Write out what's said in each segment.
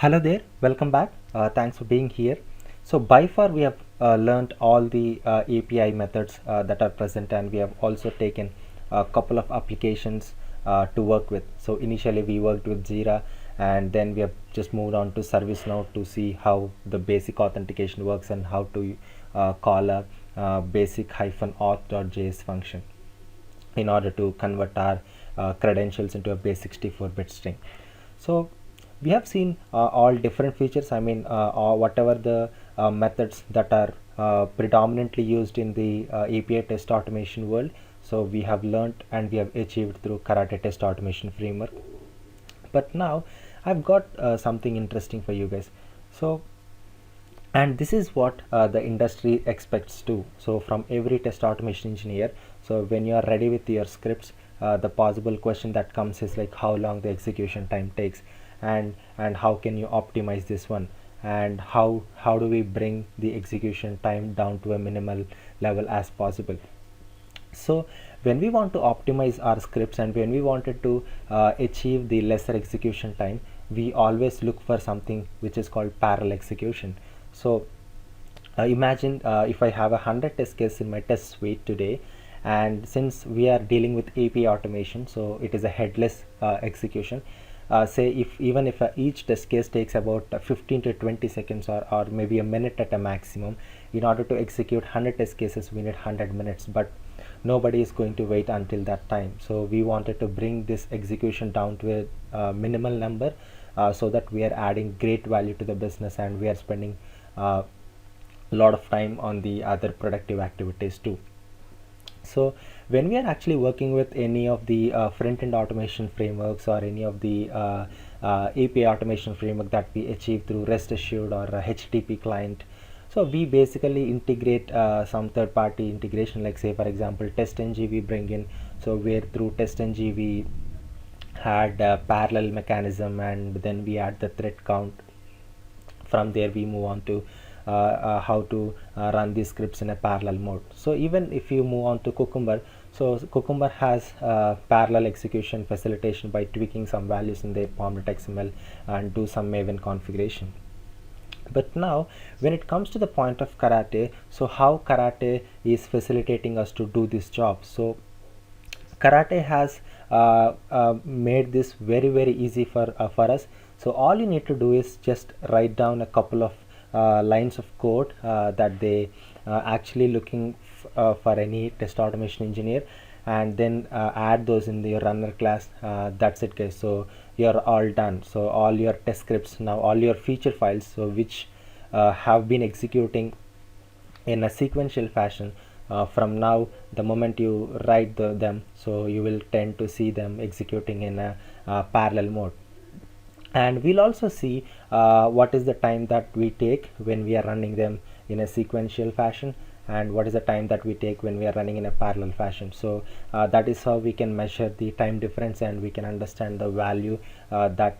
Hello there, welcome back. Thanks for being here. So by far we have learned all the API methods that are present, and we have also taken a couple of applications to work with. So initially we worked with Jira, and then we have just moved on to ServiceNow to see how the basic authentication works and how to call a basic -auth.js function in order to convert our credentials into a base 64-bit string. So we have seen all different features. Or whatever the methods that are predominantly used in the API test automation world. So we have learned and we have achieved through Karate Test Automation Framework. But now I've got something interesting for you guys. So and this is what the industry expects too. So from every test automation engineer, so when you are ready with your scripts, the possible question that comes is like how long the execution time takes, and how can you optimize this one, and how do we bring the execution time down to a minimal level as possible. So when we want to optimize our scripts and when we wanted to achieve the lesser execution time, we always look for something which is called parallel execution. So imagine if I have 100 test cases in my test suite today, and since we are dealing with API automation, so it is a headless execution. Say if even if each test case takes about 15 to 20 seconds, or maybe a minute at a maximum. In order to execute 100 test cases we need 100 minutes, but nobody is going to wait until that time. So we wanted to bring this execution down to a minimal number, so that we are adding great value to the business and we are spending a lot of time on the other productive activities too. So when we are actually working with any of the front-end automation frameworks or any of the API automation framework that we achieve through REST assured or HTTP client, so we basically integrate some third-party integration, like say for example TestNG we bring in. So where through TestNG we had a parallel mechanism, and then we add the thread count. From there we move on to how to run these scripts in a parallel mode. So even if you move on to Cucumber, so Cucumber has parallel execution facilitation by tweaking some values in the pom.xml and do some Maven configuration. But now when it comes to the point of Karate, so how Karate is facilitating us to do this job. So Karate has made this very easy for us. So all you need to do is just write down a couple of lines of code that they actually looking for any test automation engineer, and then add those in your runner class. That's it guys, so you're all done. So all your test scripts, now all your feature files, so which have been executing in a sequential fashion. From now, the moment you write them, so you will tend to see them executing in a parallel mode. And we'll also see what is the time that we take when we are running them in a sequential fashion, and what is the time that we take when we are running in a parallel fashion. So that is how we can measure the time difference, and we can understand the value that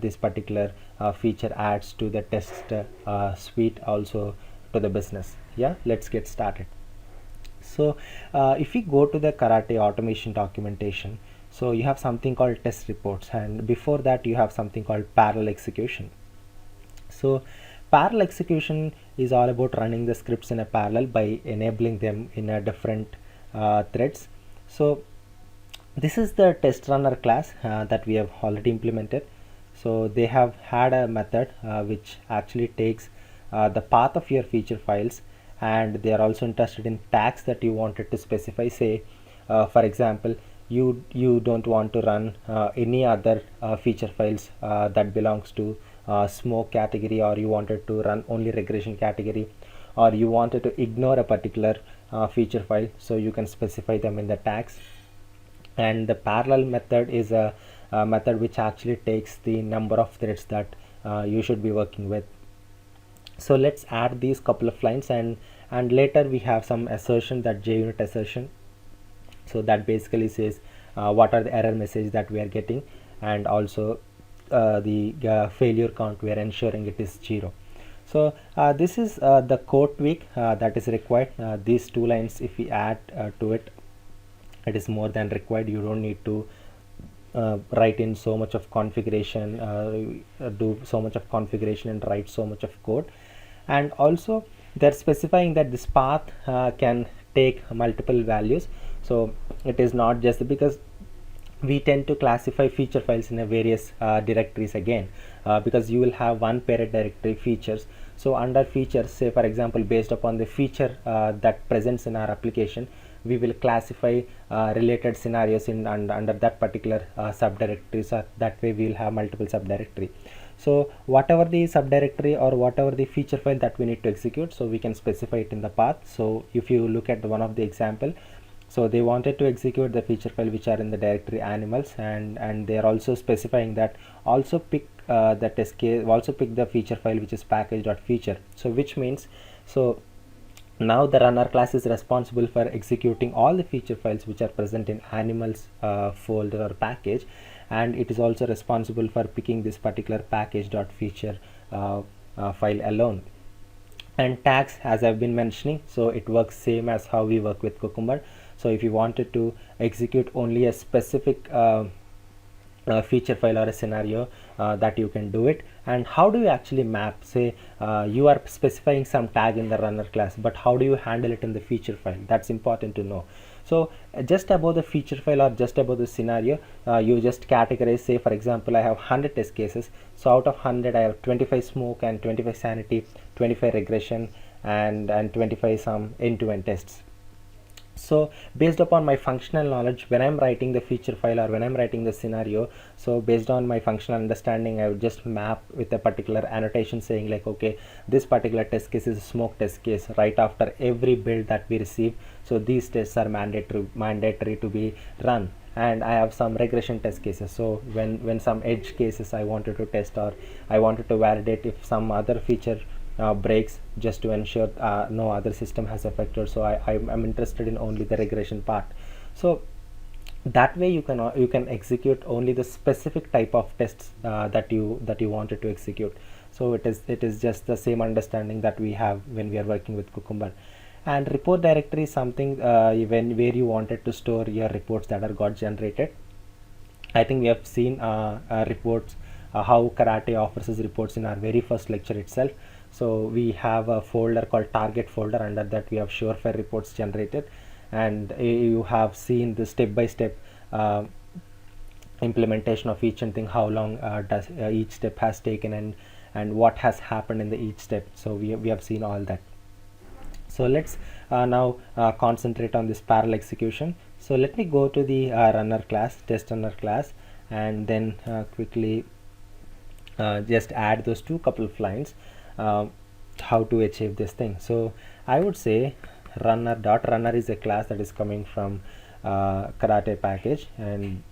this particular feature adds to the test suite, also to the business. Yeah, let's get started. So if we go to the Karate automation documentation, so you have something called test reports, and before that you have something called parallel execution. So parallel execution is all about running the scripts in a parallel by enabling them in a different threads. So this is the test runner class that we have already implemented. So they have had a method which actually takes the path of your feature files, and they are also interested in tags that you wanted to specify. Say for example, you don't want to run any other feature files that belongs to smoke category, or you wanted to run only regression category, or you wanted to ignore a particular feature file, so you can specify them in the tags. And the parallel method is a method which actually takes the number of threads that you should be working with. So let's add these couple of lines, and later we have some assertion, that JUnit assertion. So that basically says what are the error message that we are getting, and also the failure count, we are ensuring it is 0. So this is the code tweak that is required. These two lines, if we add to it, it is more than required. You don't need to write in so much of configuration, do so much of configuration and write so much of code. And also they're specifying that this path can take multiple values. So it is not just because we tend to classify feature files in a various directories again, because you will have one parent directory features. So under features, say for example, based upon the feature that presents in our application, we will classify related scenarios in under that particular subdirectory. So that way we will have multiple subdirectory. So whatever the subdirectory or whatever the feature file that we need to execute, so we can specify it in the path. So if you look at one of the example, so they wanted to execute the feature file which are in the directory animals, and they are also specifying that also pick the test case, also pick the feature file which is package.feature. So which means, so now the runner class is responsible for executing all the feature files which are present in animals folder or package, and it is also responsible for picking this particular package.feature file alone. And tags, as I've been mentioning, so it works same as how we work with Cucumber. So if you wanted to execute only a specific feature file or a scenario, that you can do it. And how do you actually map, say you are specifying some tag in the runner class, but how do you handle it in the feature file? That's important to know. So just above the feature file or just above the scenario, you just categorize, say for example I have 100 test cases, so out of 100 I have 25 smoke and 25 sanity, 25 regression, and 25 some end-to-end tests. So based upon my functional knowledge, when I'm writing the feature file or when I'm writing the scenario, so based on my functional understanding, I would just map with a particular annotation saying like, okay, this particular test case is a smoke test case. Right after every build that we receive, so these tests are mandatory to be run. And I have some regression test cases. So when some edge cases I wanted to test, or I wanted to validate if some other feature breaks, just to ensure no other system has affected, so I'm interested in only the regression part. So that way you can execute only the specific type of tests that you wanted to execute. So it is just the same understanding that we have when we are working with Cucumber. And report directory is something where you wanted to store your reports that are got generated. I think we have seen reports, how Karate offers us reports in our very first lecture itself. So we have a folder called target folder. Under that we have Surefire reports generated, and you have seen the step-by-step implementation of each and thing, how long does each step has taken, and what has happened in the each step. So we have seen all that. So let's now concentrate on this parallel execution. So let me go to the runner class, test runner class, and then quickly just add those two couple of lines how to achieve this thing. So I would say runner is a class that is coming from Karate package, and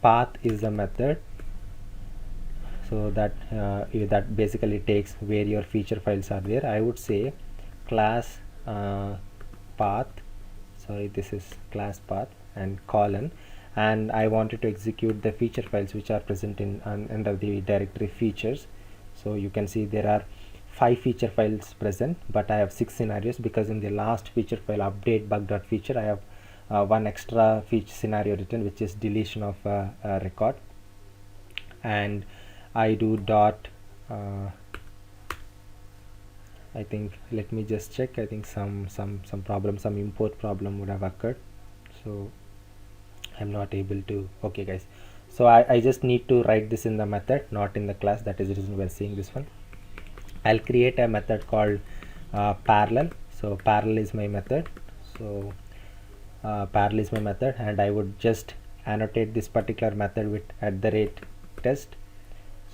path is a method. So that basically takes where your feature files are there. I would say class path, sorry, this is class path and colon, and I wanted to execute the feature files which are present in under the directory features. So you can see there are 5 feature files present, but I have 6 scenarios, because in the last feature file update bug.feature I have one extra feature scenario written, which is deletion of a record. And I do dot I think, let me just check, I think some problem, some import problem would have occurred, so I'm not able to. Okay guys, so I just need to write this in the method, not in the class. That is the reason we're seeing this one. I'll create a method called parallel. So parallel is my method. So parallel is my method, and I would just annotate this particular method with @test,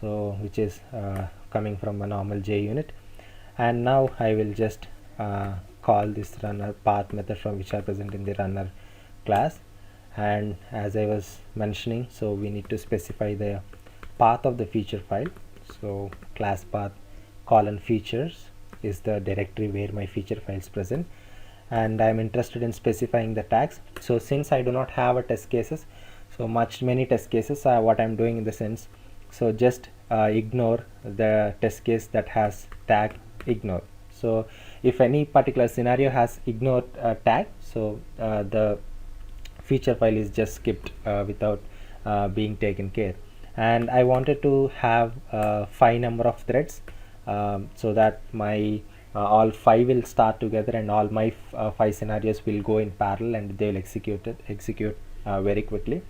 so which is coming from a normal JUnit. And now I will just call this runner path method from which are present in the runner class. And as I was mentioning, so we need to specify the path of the feature file. So class path colon features is the directory where my feature file is present, and I am interested in specifying the tags. So since I do not have a test cases, so many test cases, what I'm doing in the sense, so just ignore the test case that has tag ignore. So if any particular scenario has ignored tag, so the feature file is just skipped without being taken care. And I wanted to have 5 number of threads, so that my all 5 will start together, and all my 5 scenarios will go in parallel, and they will execute very quickly.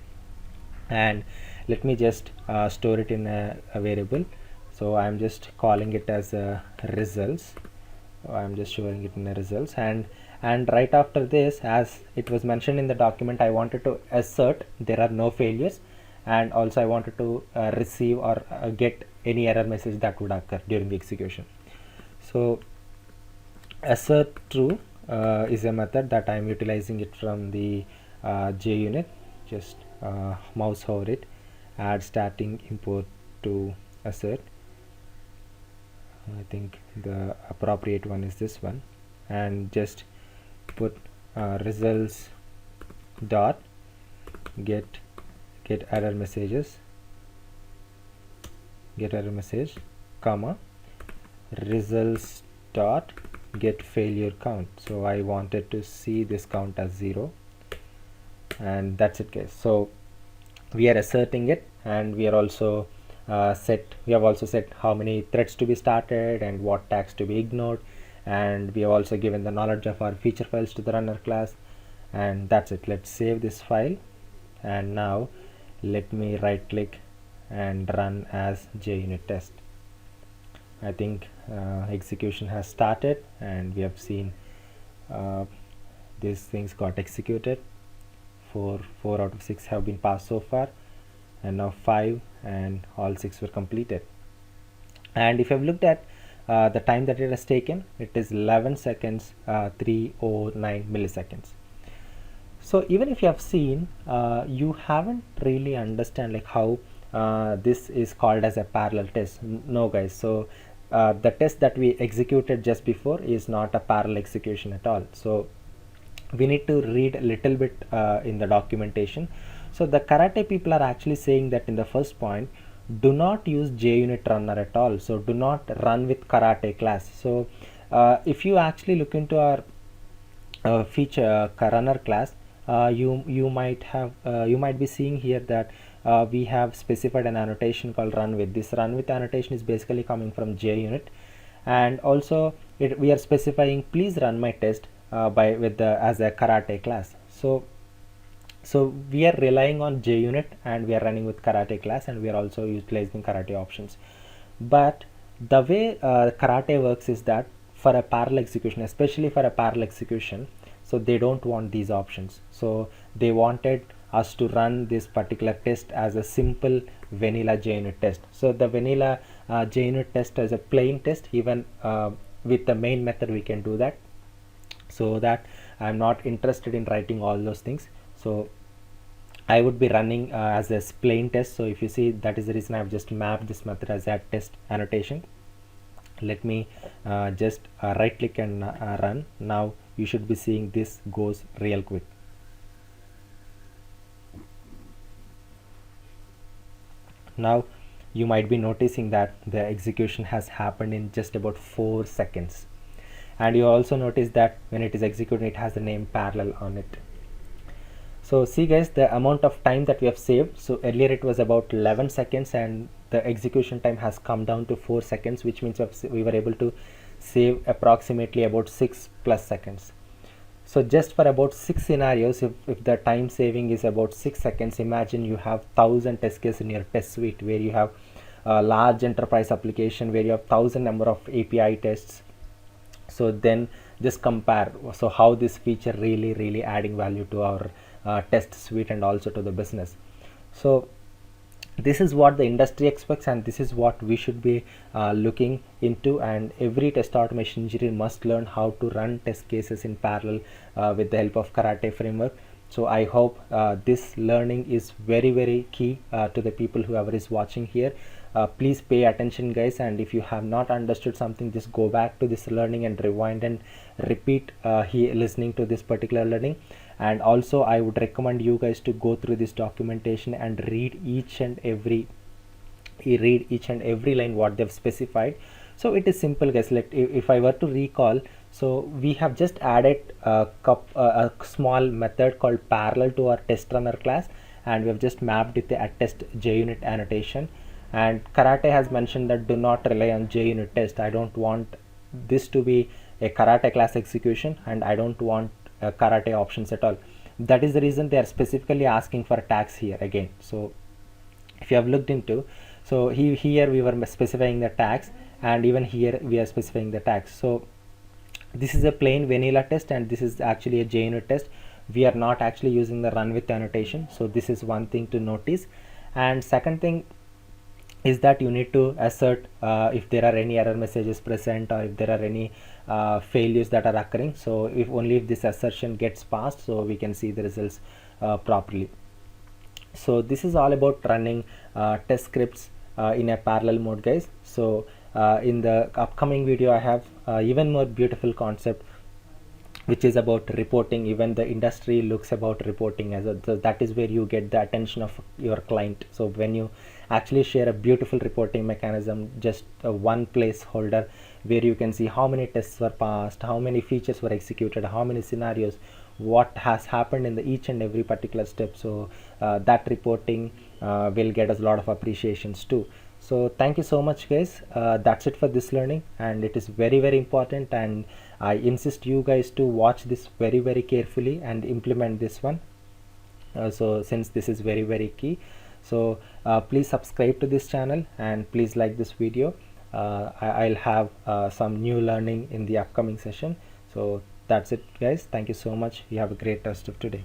And let me just store it in a variable. So I'm just calling it as results. I'm just showing it in the results, and right after this, as it was mentioned in the document, I wanted to assert there are no failures, and also I wanted to receive or get any error message that would occur during the execution. So assert true is a method that I am utilizing it from the JUnit. Just mouse over it, add starting import to assert. I think the appropriate one is this one, and just put results dot get error messages, get error message, comma, results dot get failure count. So I wanted to see this count as 0, and that's it, guys. So we are asserting it, and we are also we have also set how many threads to be started and what tags to be ignored, and we have also given the knowledge of our feature files to the runner class, and that's it. Let's save this file, and now let me right click and run as JUnit test. I think execution has started, and we have seen these things got executed. 4 out of 6 have been passed so far, and now 5, and all 6 were completed. And if you have looked at the time that it has taken, it is 11 seconds 309 milliseconds. So even if you have seen, you haven't really understand like how this is called as a parallel test. No, guys. So the test that we executed just before is not a parallel execution at all. So we need to read a little bit in the documentation. So the Karate people are actually saying that in the first point, do not use JUnit runner at all. So do not run with Karate class. So if you actually look into our feature runner class, you might be seeing here that we have specified an annotation called run with. This run with annotation is basically coming from JUnit, and also we are specifying please run my test as a Karate class. So we are relying on JUnit, and we are running with Karate class, and we are also utilizing Karate options. But the way Karate works is that for a parallel execution, especially for a parallel execution, so they don't want these options. So they wanted us to run this particular test as a simple vanilla JUnit test. So the vanilla JUnit test as a plain test, even with the main method we can do that. So that I'm not interested in writing all those things. So I would be running as a plain test. So if you see, that is the reason I've just mapped this method as a test annotation. Let me just right click and run. Now you should be seeing this goes real quick. Now you might be noticing that the execution has happened in just about 4 seconds, and you also notice that when it is executed, it has the name parallel on it. So see, guys, the amount of time that we have saved. So earlier it was about 11 seconds, and the execution time has come down to 4 seconds, which means we were able to save approximately about 6+ seconds. So just for about 6 scenarios, if the time saving is about 6 seconds, imagine you have 1000 test cases in your test suite, where you have a large enterprise application where you have 1000 number of API tests. So then just compare, so how this feature really adding value to our test suite and also to the business. So this is what the industry expects, and this is what we should be looking into, and every test automation engineer must learn how to run test cases in parallel with the help of Karate framework. So I hope this learning is very key to the people whoever is watching here. Please pay attention, guys, and if you have not understood something, just go back to this learning and rewind and repeat listening to this particular learning. And also I would recommend you guys to go through this documentation and read each and every line what they've specified. So it is simple, guys. If I were to recall, so we have just added a small method called parallel to our test runner class, and we have just mapped with the attest JUnit annotation. And Karate has mentioned that do not rely on JUnit test. I don't want this to be a Karate class execution, and I don't want Karate options at all. That is the reason they are specifically asking for tags here again. So if you have looked into, so here we were specifying the tags, and even here we are specifying the tags. So this is a plain vanilla test, and this is actually a JUnit test. We are not actually using the run with annotation. So this is one thing to notice. And second thing is that you need to assert if there are any error messages present, or if there are any failures that are occurring. So if only if this assertion gets passed, so we can see the results properly. So this is all about running test scripts in a parallel mode, guys. So in the upcoming video I have even more beautiful concept which is about reporting. Even the industry looks about reporting as a, so that is where you get the attention of your client. So when you actually share a beautiful reporting mechanism, just one placeholder where you can see how many tests were passed, how many features were executed, how many scenarios, what has happened in the each and every particular step. So that reporting will get us a lot of appreciations too. So thank you so much, guys. That's it for this learning, and it is very very important, and I insist you guys to watch this very very carefully and implement this one. So since this is very very key, so please subscribe to this channel and please like this video. I'll have some new learning in the upcoming session. So that's it, guys. Thank you so much. You have a great rest of today.